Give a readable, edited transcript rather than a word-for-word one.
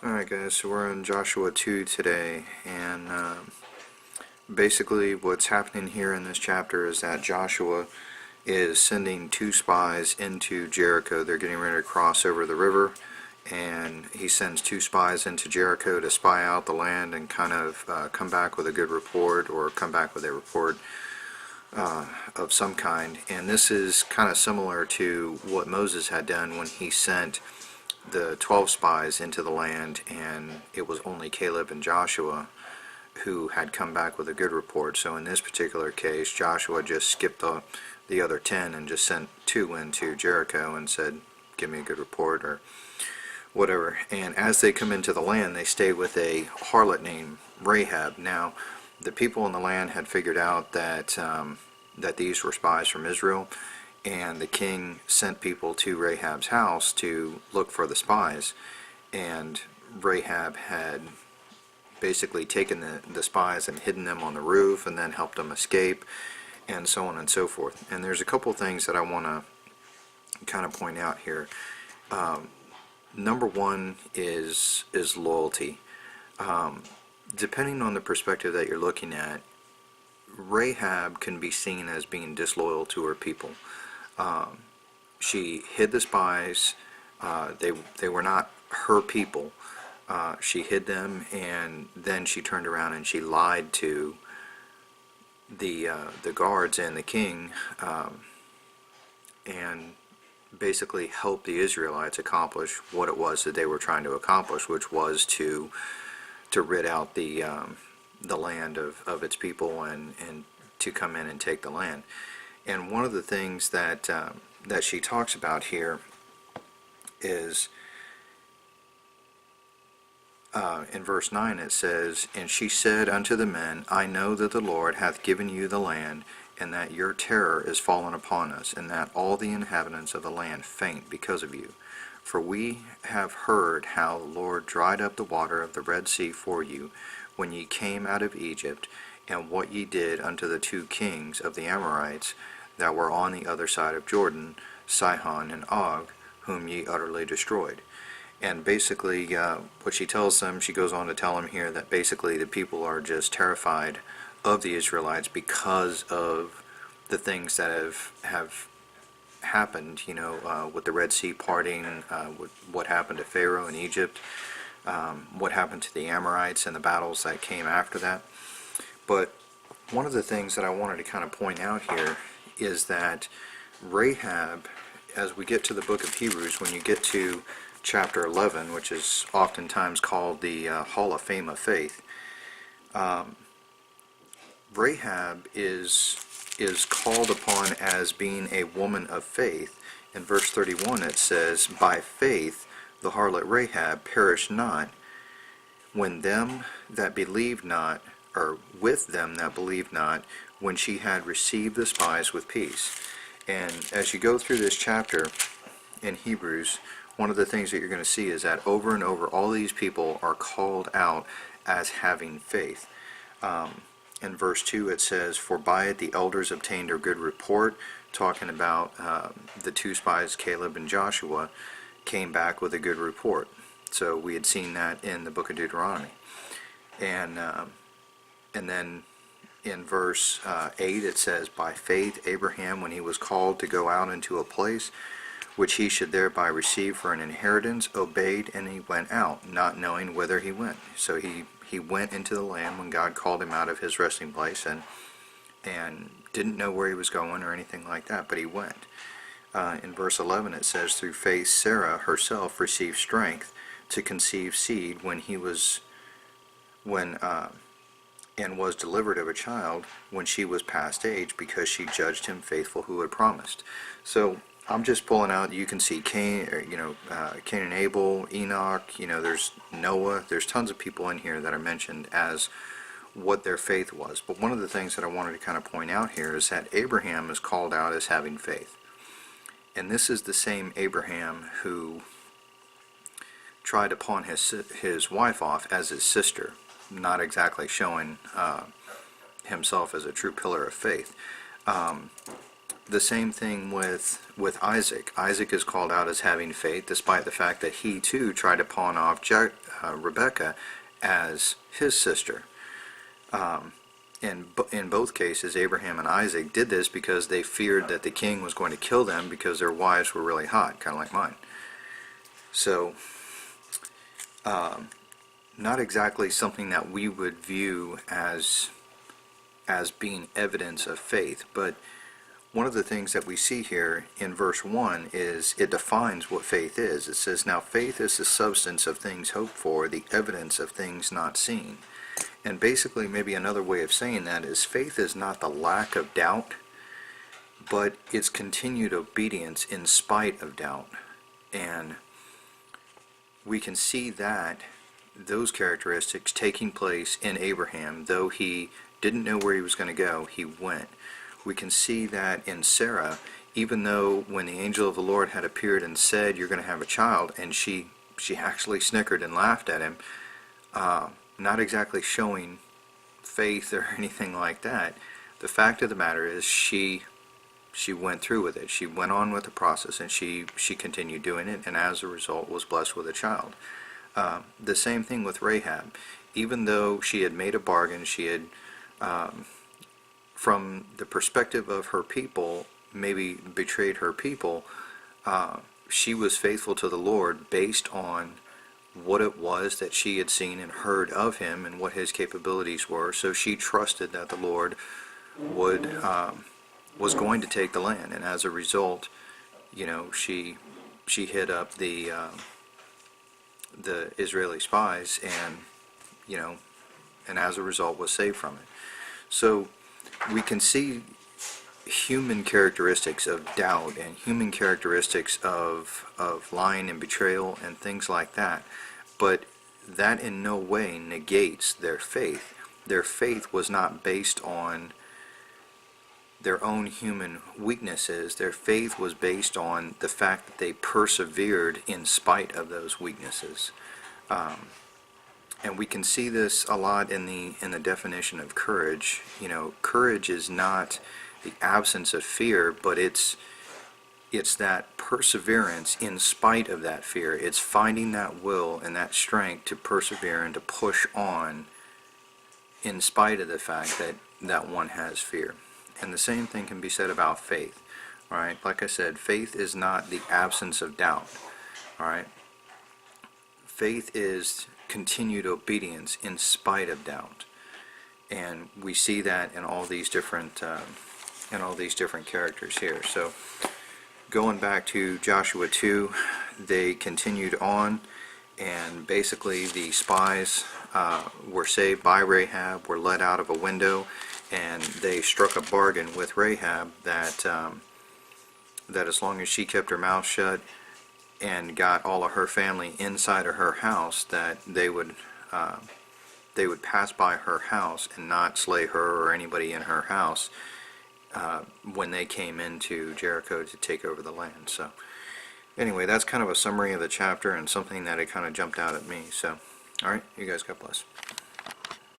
Alright guys, so we're in Joshua 2 today, and basically what's happening here in this chapter is that Joshua is sending two spies into Jericho. They're getting ready to cross over the river, and he sends two spies into Jericho to spy out the land and kind of come back with a good report, or come back with a report of some kind. And this is kind of similar to what Moses had done when he sent the 12 spies into the land, and it was only Caleb and Joshua who had come back with a good report. So in this particular case, Joshua just skipped the other 10 and just sent two into Jericho and said, give me a good report or whatever. And as they come into the land, they stay with a harlot named Rahab. Now, the people in the land had figured out that that these were spies from Israel, and the king sent people to Rahab's house to look for the spies, and Rahab had basically taken the spies and hidden them on the roof and then helped them escape, and so on and so forth. And there's a couple things that I want to kind of point out here. Number one is loyalty. Depending on the perspective that you're looking at, Rahab can be seen as being disloyal to her people. She hid the spies. They were not her people. She hid them, and then she turned around and she lied to the guards and the king, and basically helped the Israelites accomplish what it was that they were trying to accomplish, which was to rid out the land of its people, and to come in and take the land. And one of the things that that she talks about here is in verse 9. It says, "And she said unto the men, I know that the Lord hath given you the land, and that your terror is fallen upon us, and that all the inhabitants of the land faint because of you. For we have heard how the Lord dried up the water of the Red Sea for you, when ye came out of Egypt, and what ye did unto the two kings of the Amorites that were on the other side of Jordan, Sihon and Og, whom ye utterly destroyed." And basically what she tells them, she goes on to tell them here that basically the people are just terrified of the Israelites because of the things that have happened, with the Red Sea parting, what happened to Pharaoh in Egypt, what happened to the Amorites and the battles that came after that. But one of the things that I wanted to kind of point out here is that Rahab, as we get to the book of Hebrews, when you get to chapter 11, which is oftentimes called the Hall of Fame of Faith, Rahab is called upon as being a woman of faith. In verse 31 it says, "By faith the harlot Rahab perished not, when them that believed not, or with them that believed not, when she had received the spies with peace." And as you go through this chapter in Hebrews, one of the things that you're going to see is that over and over all these people are called out as having faith. In verse 2 it says, "For by it the elders obtained a good report," talking about the two spies, Caleb and Joshua, came back with a good report. So we had seen that in the book of Deuteronomy. And then in verse 8 it says, "By faith Abraham, when he was called to go out into a place which he should thereby receive for an inheritance, obeyed, and he went out, not knowing whither he went." So he went into the land when God called him out of his resting place, and didn't know where he was going or anything like that, but he went. In verse 11 it says, "Through faith Sarah herself received strength to conceive seed and was delivered of a child when she was past age, because she judged him faithful who had promised." So I'm just pulling out, you can see Cain and Abel, Enoch, there's Noah, there's tons of people in here that are mentioned as what their faith was. But one of the things that I wanted to kind of point out here is that Abraham is called out as having faith. And this is the same Abraham who tried to pawn his wife off as his sister, not exactly showing himself as a true pillar of faith. the same thing with Isaac. Isaac is called out as having faith, despite the fact that he too tried to pawn off Rebekah as his sister. In both cases, Abraham and Isaac did this because they feared that the king was going to kill them because their wives were really hot, kind of like mine. So, not exactly something that we would view as being evidence of faith, but one of the things that we see here in verse 1 is it defines what faith is. It says, "Now faith is the substance of things hoped for, the evidence of things not seen." And basically, maybe another way of saying that is faith is not the lack of doubt, but it's continued obedience in spite of doubt. And we can see that those characteristics taking place in Abraham. Though he didn't know where he was going to go, he went. We can see that in Sarah, even though when the angel of the Lord had appeared and said, "You're going to have a child," and she actually snickered and laughed at him, not exactly showing faith or anything like that. The fact of the matter is she went through with it. She went on with the process, and she continued doing it, and as a result was blessed with a child. The same thing with Rahab. Even though she had made a bargain, she had, from the perspective of her people, maybe betrayed her people, she was faithful to the Lord based on what it was that she had seen and heard of him and what his capabilities were. So she trusted that the Lord was going to take the land, and as a result, she hit up the Israeli spies, and as a result was saved from it. So we can see human characteristics of doubt and human characteristics of lying and betrayal and things like that, but that in no way negates their faith. Their faith was not based on their own human weaknesses. Their faith was based on the fact that they persevered in spite of those weaknesses. And we can see this a lot in the definition of courage. Courage is not the absence of fear, but it's that perseverance in spite of that fear. It's finding that will and that strength to persevere and to push on in spite of the fact that one has fear. And the same thing can be said about faith. All right, like I said, faith is not the absence of doubt. All right, faith is continued obedience in spite of doubt, and we see that in all these different characters here. So, going back to Joshua 2, they continued on, and basically the spies were saved by Rahab, were let out of a window, and they struck a bargain with Rahab that as long as she kept her mouth shut and got all of her family inside of her house, that they would pass by her house and not slay her or anybody in her house when they came into Jericho to take over the land. So anyway, that's kind of a summary of the chapter and something that it kind of jumped out at me. So, all right, you guys, God bless.